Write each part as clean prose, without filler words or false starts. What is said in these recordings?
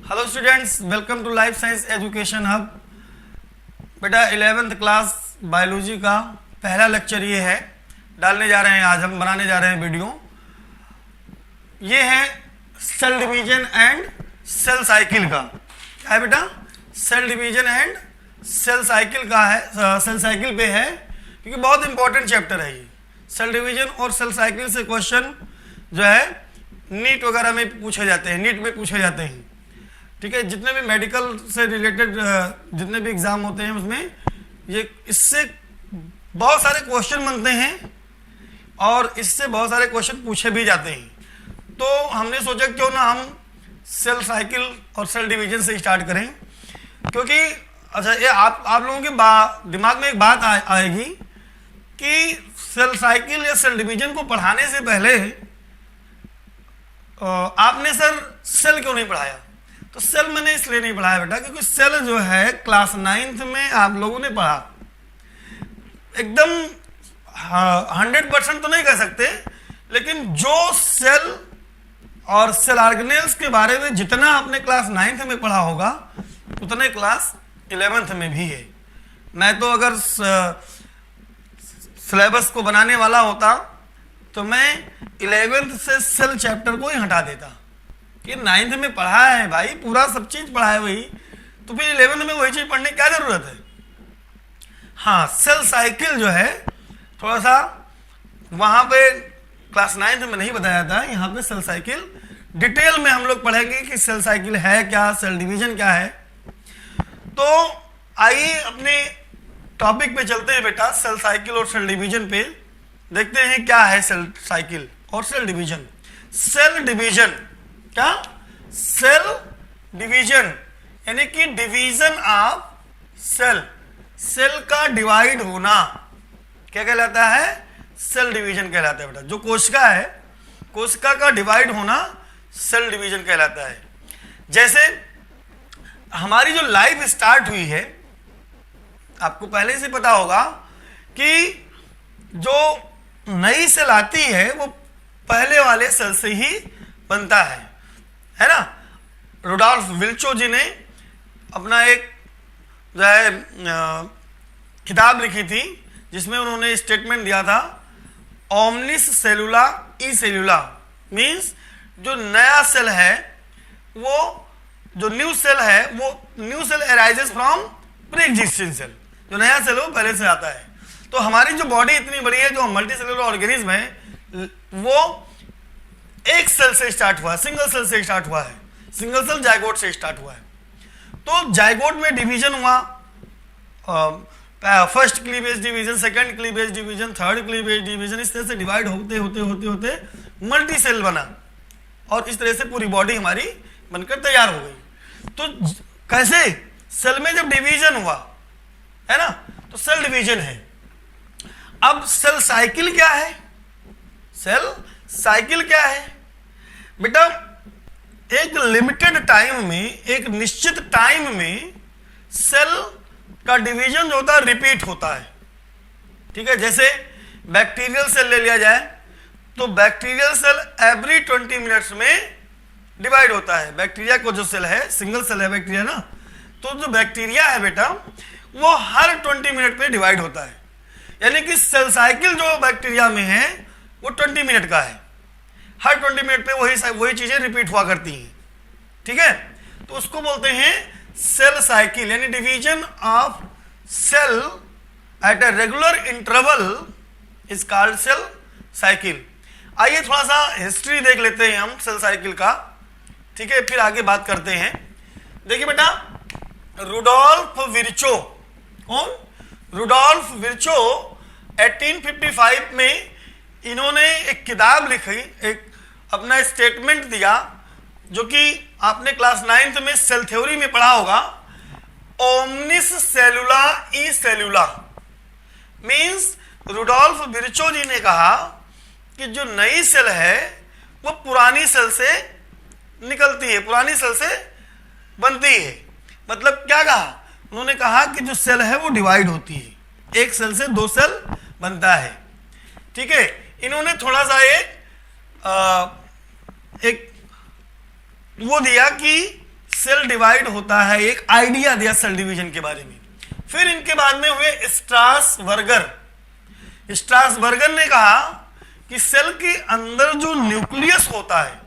Hello students, welcome to life science education hub. बेटा 11th class biology का पहला lecture ये है, डालने जा रहे हैं। आज हम बनाने जा रहे हैं वीडियो। ये है cell division and cell cycle का। क्या है बेटा? Cell division and cell cycle का है, सेल साइकिल पे है, क्योंकि बहुत इंपॉर्टेंट चैप्टर है ये। सेल डिवीजन और सेल साइकिल से क्वेश्चन जो है नीट वगैरह में पूछे जाते हैं, नीट में पूछे जाते हैं। ठीक है, जितने भी मेडिकल से रिलेटेड जितने भी एग्जाम होते हैं उसमें ये इससे बहुत सारे क्वेश्चन बनते हैं और इससे बहुत सारे क्वेश्चन पूछे भी जाते हैं। तो हमने सोचा क्यों ना हम सेल साइकिल और सेल डिवीजन से स्टार्ट करें, क्योंकि अच्छा ये आप लोगों के दिमाग में एक बात आएगी कि सेल साइकिल या सेल डिवीजन को पढ़ाने से पहले आपने सर सेल क्यों नहीं पढ़ाया? तो सेल मैंने इसलिए नहीं पढ़ाया बेटा, क्योंकि सेल जो है क्लास 9th में आप लोगों ने पढ़ा। एकदम 100% तो नहीं कह सकते, लेकिन जो सेल और सेल ऑर्गेनेल्स के बारे में जितना आपने क्लास 9th में पढ़ा होगा उतने क्लास 11th में भी है। मैं तो अगर सिलेबस को बनाने वाला होता तो मैं 11th से सेल चैप्टर को ही हटा देता कि 9th में पढ़ा है भाई, पूरा सब चीज पढ़ा है वही, तो फिर 11th में वही चीज पढ़ने की क्या जरूरत है। हाँ, सेल साइकिल जो है थोड़ा सा वहां पे क्लास 9th में नहीं बताया था, यहाँ पे सेल साइकिल डिटेल में हम लोग पढ़ेंगे कि सेल साइकिल है क्या, सेल डिवीजन क्या है। तो आइए अपने टॉपिक पे चलते हैं बेटा, सेल साइकिल और सेल डिवीजन पे देखते हैं क्या है सेल साइकिल और सेल डिवीजन। सेल डिवीजन क्या? सेल डिवीजन यानी कि डिवीजन ऑफ सेल, सेल का डिवाइड होना क्या कहलाता है? सेल डिवीजन कहलाता है बेटा। जो कोशिका है, कोशिका का डिवाइड होना सेल डिवीजन कहलाता है। जैसे हमारी जो लाइफ स्टार्ट हुई है, आपको पहले से पता होगा कि जो नई सेल आती है वो पहले वाले सेल से ही बनता है ना। रुडोल्फ विल्चो जी ने अपना एक जो है किताब लिखी थी जिसमें उन्होंने स्टेटमेंट दिया था, ओमनिस सेलुला ई सेलुला, मीन्स जो नया सेल है वो, जो न्यू सेल है वो new cell arises from pre existing cell. जो नया सेल है वो पहले से आता है। तो हमारी जो बॉडी इतनी बड़ी है, जो मल्टी सेलुलर ऑर्गेनिज्म है, वो एक सेल से स्टार्ट हुआ है, सिंगल सेल से स्टार्ट हुआ है, सिंगल सेल जाइगोट से स्टार्ट हुआ है। तो जाइगोट में डिवीजन हुआ, first cleavage division, second cleavage division, third cleavage division, इस तरह से डिवाइड होते होते होते होते मल्टी सेल बना और इस तरह से पूरी बॉडी हमारी बनकर तैयार हो गई। तो कैसे? सेल में जब डिवीजन हुआ है ना, तो सेल डिवीजन है। अब सेल साइकिल क्या है? सेल साइकिल क्या है बेटा? एक लिमिटेड टाइम में, एक निश्चित टाइम में सेल का डिवीजन जो होता है रिपीट होता है। ठीक है, जैसे बैक्टीरियल सेल ले लिया जाए तो बैक्टीरियल सेल एवरी 20 मिनट्स में डिवाइड होता है। बैक्टीरिया को जो सेल है, सिंगल सेल है बैक्टीरिया ना, तो जो बैक्टीरिया है बेटा वो हर 20 मिनट पे डिवाइड होता है। यानी कि सेल साइकिल जो बैक्टीरिया में है वो 20 मिनट का है, हर 20 मिनट पे वही चीजें रिपीट हुआ करती हैं। ठीक है, तो उसको बोलते हैं सेल साइकिल, यानी division of cell at a regular interval is called cell cycle. आइए थोड़ा सा हिस्ट्री देख लेते हैं हम सेल साइकिल का, ठीक है, फिर आगे बात करते हैं। देखिए बेटा, रुडोल्फ विर्चो, कौन? रुडोल्फ विर्चो 1855 में इन्होंने एक किताब लिखी, एक अपना स्टेटमेंट दिया, जो कि आपने क्लास 9th में सेल थ्योरी में पढ़ा होगा, ओमनिस सेलुला ई सेलुला। मींस रुडोल्फ विर्चो जी ने कहा कि जो नई सेल है वो पुरानी सेल से निकलती है, पुरानी सेल से बनती है। मतलब क्या कहा उन्होंने? कहा कि जो सेल है वो डिवाइड होती है, एक सेल से दो सेल बनता है। ठीक है, इन्होंने थोड़ा सा एक वो दिया कि सेल डिवाइड होता है, एक आइडिया दिया सेल डिवीजन के बारे में। फिर इनके बाद में हुए स्ट्रासबर्गर। स्ट्रासबर्गर ने कहा कि सेल के अंदर जो न्यूक्लियस होता है,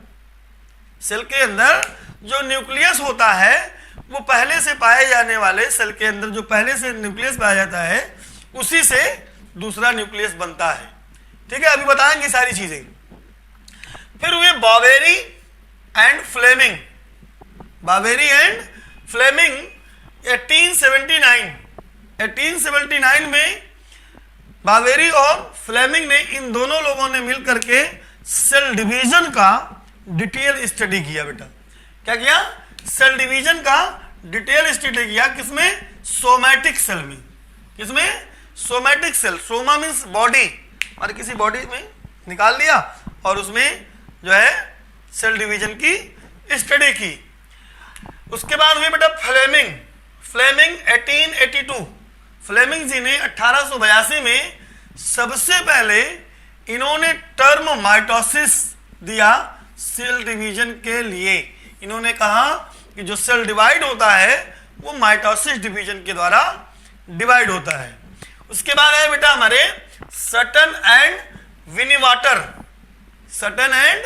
सेल के अंदर जो न्यूक्लियस होता है वो पहले से पाए जाने वाले, सेल के अंदर जो पहले से न्यूक्लियस पाया जाता है उसी से दूसरा न्यूक्लियस बनता है। ठीक है, अभी बताएंगे सारी चीजें। फिर हुए बावेरी एंड फ्लेमिंग। बावेरी एंड फ्लेमिंग 1879 में बावेरी और फ्लेमिंग ने, इन दोनों लोगों ने मिलकर के सेल डिवीजन का डिटेल स्टडी किया। बेटा क्या किया? सेल डिवीजन का डिटेल स्टडी किया। किसमें? सोमैटिक सेल में। किसमें? Somatic cell. Soma means body, हमारे किसी बॉडी में निकाल लिया और उसमें जो है सेल डिवीजन की स्टडी की। उसके बाद हुई बेटा फ्लेमिंग। फ्लेमिंग 1882। फ्लेमिंग जी ने 1882 में सबसे पहले इन्होंने टर्म माइटोसिस दिया सेल डिवीजन के लिए। इन्होंने कहा कि जो सेल डिवाइड होता है वो माइटोसिस डिवीजन के द्वारा डिवाइड होता है। उसके बाद है बेटा हमारे सटन एंड विनीवाटर। सटन एंड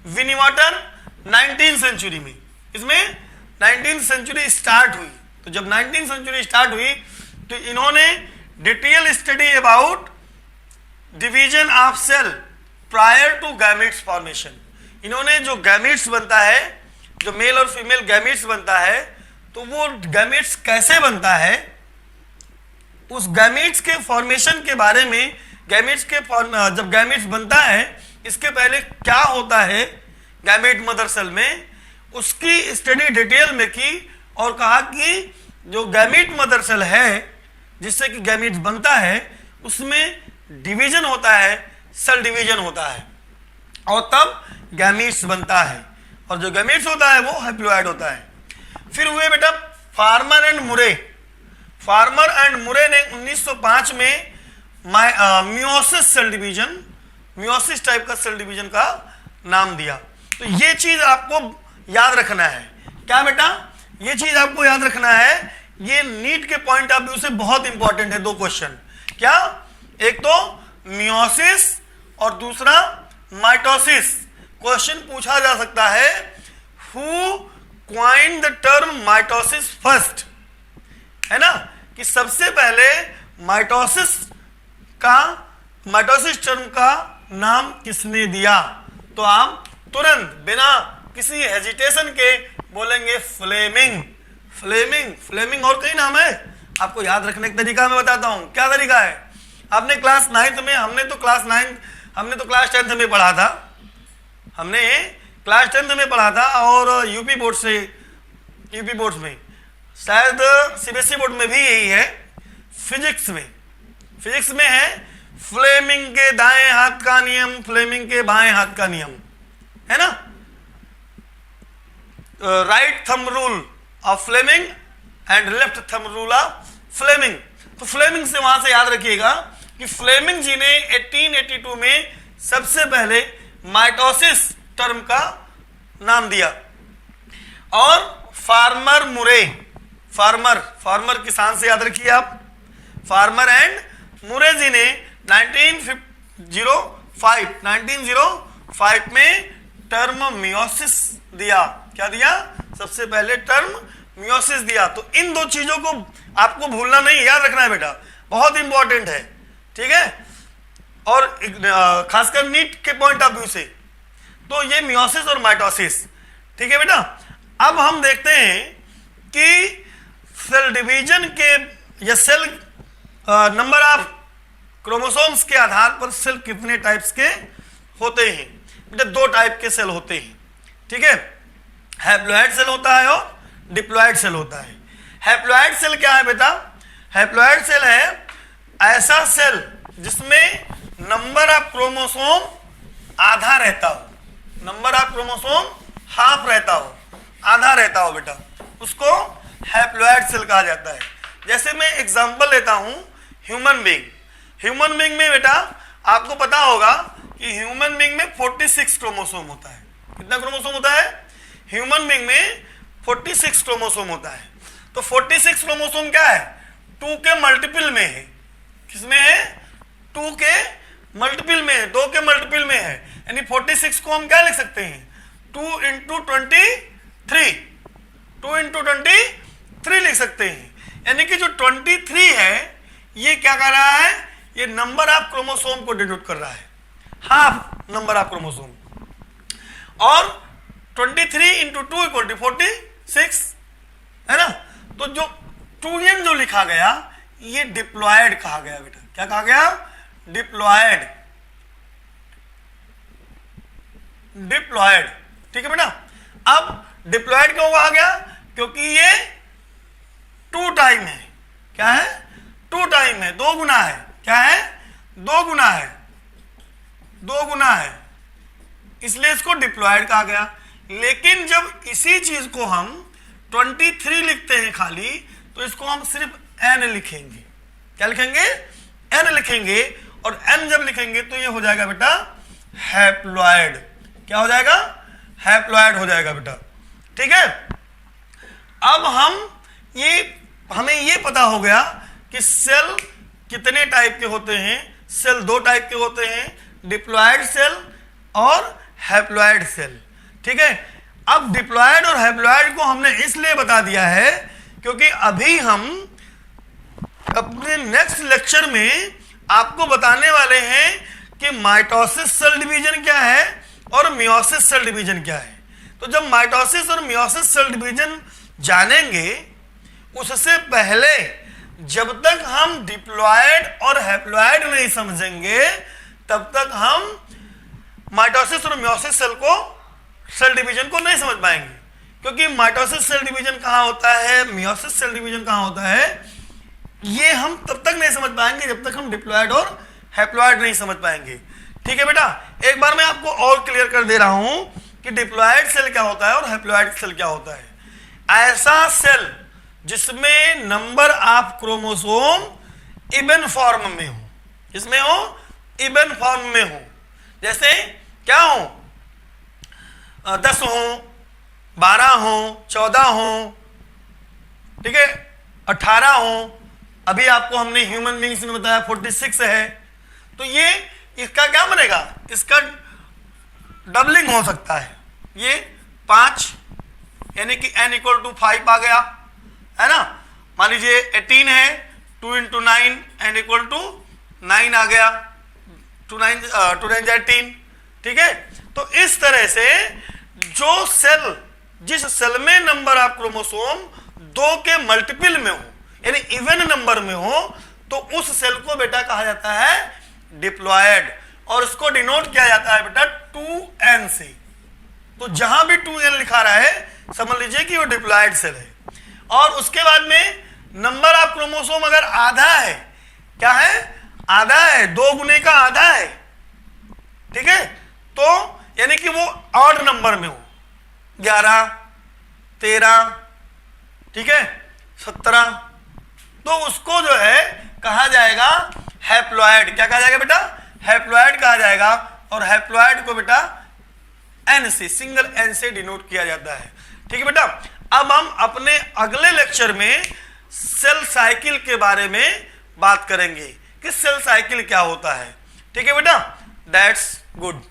विनीवाटर 19th सेंचुरी में। इसमें 19th सेंचुरी स्टार्ट हुई। तो जब 19th सेंचुरी स्टार्ट हुई तो इन्होंने detail study about division of cell prior to gametes formation. इन्होंने जो गैमेट्स बनता है, जो मेल और फीमेल गैमेट्स बनता है, तो वो गैमेट्स कैसे बनता है, उस गैमेट्स के फॉर्मेशन के बारे में, गैमेट्स के जब गैमेट्स बनता है इसके पहले क्या होता है गैमेट मदर सेल में, उसकी स्टडी डिटेल में की और कहा कि जो गैमेट मदर सेल है जिससे कि गैमेट्स बनता है उसमें डिवीजन होता है, सेल डिवीजन होता है और तब गैमेट्स बनता है, और जो गैमेट्स होता है वो हैप्लॉइड होता है। फिर हुए बेटा Farmer and Moore. Farmer and Moore ने 1905 में meiosis cell division, meiosis type का सेल डिवीजन का नाम दिया। तो ये चीज आपको याद रखना है। क्या बेटा? ये चीज आपको याद रखना है, ये नीट के पॉइंट ऑफ व्यू से बहुत इंपॉर्टेंट है। दो क्वेश्चन, क्या? एक तो मियोसिस और दूसरा माइटोसिस। क्वेश्चन पूछा जा सकता है, who coined the term mitosis first, है ना, कि सबसे पहले माइटोसिस टर्म का नाम किसने दिया? तो आप तुरंत बिना किसी हेजिटेशन के बोलेंगे फ्लेमिंग। फ्लेमिंग, फ्लेमिंग और कई नाम है, आपको याद रखने का तरीका मैं बताता हूं। क्या तरीका है? आपने क्लास 9th में, हमने तो क्लास 10th में पढ़ा था, हमने क्लास 10th में पढ़ा था, और यूपी बोर्ड में शायद सीबीएसई बोर्ड में भी यही है। फिजिक्स में है फ्लेमिंग के दाएं हाथ का नियम, फ्लेमिंग के बाएं हाथ का नियम, है ना, right thumb rule of Fleming and left thumb rule of Fleming. तो फ्लेमिंग से वहां से याद रखिएगा कि फ्लेमिंग जी ने 1882 में सबसे पहले माइटोसिस टर्म का नाम दिया। और फार्मर मुरे, फार्मर किसान से याद रखिए आप, फार्मर एंड मुरे जी ने 1905 में टर्म मियोसिस दिया। क्या दिया? सबसे पहले टर्म मियोसिस दिया। तो इन दो चीजों को आपको भूलना नहीं, याद रखना है बेटा, बहुत इंपॉर्टेंट है। ठीक है, और खासकर नीट के पॉइंट ऑफ व्यू से तो ये मियोसिस और माइटोसिस। ठीक है बेटा, अब हम देखते हैं कि सेल डिवीजन के या सेल नंबर ऑफ क्रोमोसोम्स के आधार पर सेल कितने टाइप्स के होते हैं। बेटा दो टाइप के सेल होते हैं। ठीक है, हैप्लॉइड सेल होता है और डिप्लॉइड सेल होता है। हैप्लॉइड सेल क्या है बेटा? हैप्लॉइड सेल है ऐसा सेल जिसमें नंबर ऑफ क्रोमोसोम आधा रहता हो, नंबर ऑफ क्रोमोसोम हाफ रहता हो, आधा रहता हो बेटा, उसको हैप्लॉइड सेल कहा जाता है। जैसे मैं एग्जांपल लेता हूं ह्यूमन बीइंग में बेटा आपको पता होगा कि ह्यूमन बीइंग में 46 क्रोमोसोम होता है। कितना क्रोमोसोम होता है? ह्यूमन बीइंग में 46 क्रोमोसोम होता है। तो 46 क्रोमोसोम क्या है, 2 के मल्टीपल में है। किसमें है, 2 के मल्टीपल में है, 2 के मल्टीपल में है। यानी 46 को हम क्या लिख सकते हैं, 2 इंटू 23, 2 इंटू 23 लिख सकते हैं। यानी कि जो 23 है ये क्या कर रहा है, ये नंबर ऑफ क्रोमोसोम को डिनोट कर रहा है, हाफ नंबर ऑफ क्रोमोसोम। और 23 इंटू 2 इक्वल टू 46 है ना। तो जो 2n जो लिखा गया ये डिप्लॉयड कहा गया बेटा। क्या कहा गया, डिप्लॉयड, डिप्लॉयड। ठीक है बेटा। अब डिप्लॉयड क्यों कहा गया, क्योंकि ये 2 टाइम है। क्या है, 2 टाइम है, 2 गुना है। क्या है, 2 गुना है, 2 गुना है, इसलिए इसको डिप्लॉयड कहा गया। लेकिन जब इसी चीज को हम 23 लिखते हैं खाली, तो इसको हम सिर्फ n लिखेंगे। क्या लिखेंगे, n लिखेंगे। और n जब लिखेंगे तो ये हो जाएगा बेटा हैप्लॉयड। क्या हो जाएगा, हैप्लॉयड हो जाएगा बेटा। ठीक है। अब हमें ये पता हो गया कि सेल कितने टाइप के होते हैं। सेल 2 टाइप के होते हैं, डिप्लॉयड सेल और हैप्लॉयड सेल। ठीक है। अब डिप्लॉयड और हैप्लॉयड को हमने इसलिए बता दिया है क्योंकि अभी हम अपने नेक्स्ट लेक्चर में आपको बताने वाले हैं कि माइटोसिस सेल डिवीजन क्या है और मियोसिस सेल डिवीजन क्या है। तो जब माइटोसिस और मियोसिस सेल डिवीजन जानेंगे, उससे पहले जब तक हम डिप्लॉयड और हैप्लॉयड नहीं समझेंगे तब तक हम माइटोसिस और मियोसिस सेल डिवीजन को नहीं समझ पाएंगे। क्योंकि माइटोसिस सेल डिवीजन कहाँ होता है, मियोसिस सेल डिवीजन कहाँ होता है, ये हम तब तक नहीं समझ पाएंगे जब तक हम डिप्लॉयड और हैप्लॉयड नहीं समझ पाएंगे। ठीक है बेटा। एक बार मैं आपको और क्लियर कर दे रहा हूं कि डिप्लॉयड सेल क्या होता है और हैप्लॉयड सेल क्या होता है। ऐसा सेल जिसमें number of chromosome even form में हो, जिसमें हो इवन फॉर्म में हो। जैसे क्या हो, 10 हो, 12 हो, 14 हो, ठीक है, 18 हो। अभी आपको हमने ह्यूमन बींग्स में बताया 46 है। तो ये इसका क्या बनेगा, इसका डबलिंग हो सकता है। ये 5 यानी कि n इक्वल टू 5 आ गया, है ना। मान लीजिए 18 है, 2 इंटू 9 n इक्वल टू 9 आ गया, 2 9 18। ठीक है। तो इस तरह से जो सेल, जिस सेल में नंबर ऑफ क्रोमोसोम 2 के मल्टीपल में हो यानी इवन नंबर में हो, तो उस सेल को बेटा कहा जाता है डिप्लॉयड। और उसको डिनोट किया जाता है बेटा 2n से। तो जहां भी 2n लिखा रहा है समझ लीजिए कि वो डिप्लॉयड सेल है। और उसके बाद में नंबर ऑफ क्रोमोसोम अगर आधा है, क्या है, आधा है, 2 गुने का आधा है। ठीक है। तो यानी कि वो ऑड नंबर में हो, 11, 13, ठीक है, 17, तो उसको जो है कहा जाएगा हैप्लॉयड। क्या कहा जाएगा बेटा, हैप्लॉयड कहा जाएगा। और हैप्लॉयड को बेटा n से, सिंगल n से डिनोट किया जाता है। ठीक है बेटा। अब हम अपने अगले लेक्चर में सेल साइकिल के बारे में बात करेंगे कि सेल साइकिल क्या होता है। ठीक है बेटा, दैट्स गुड।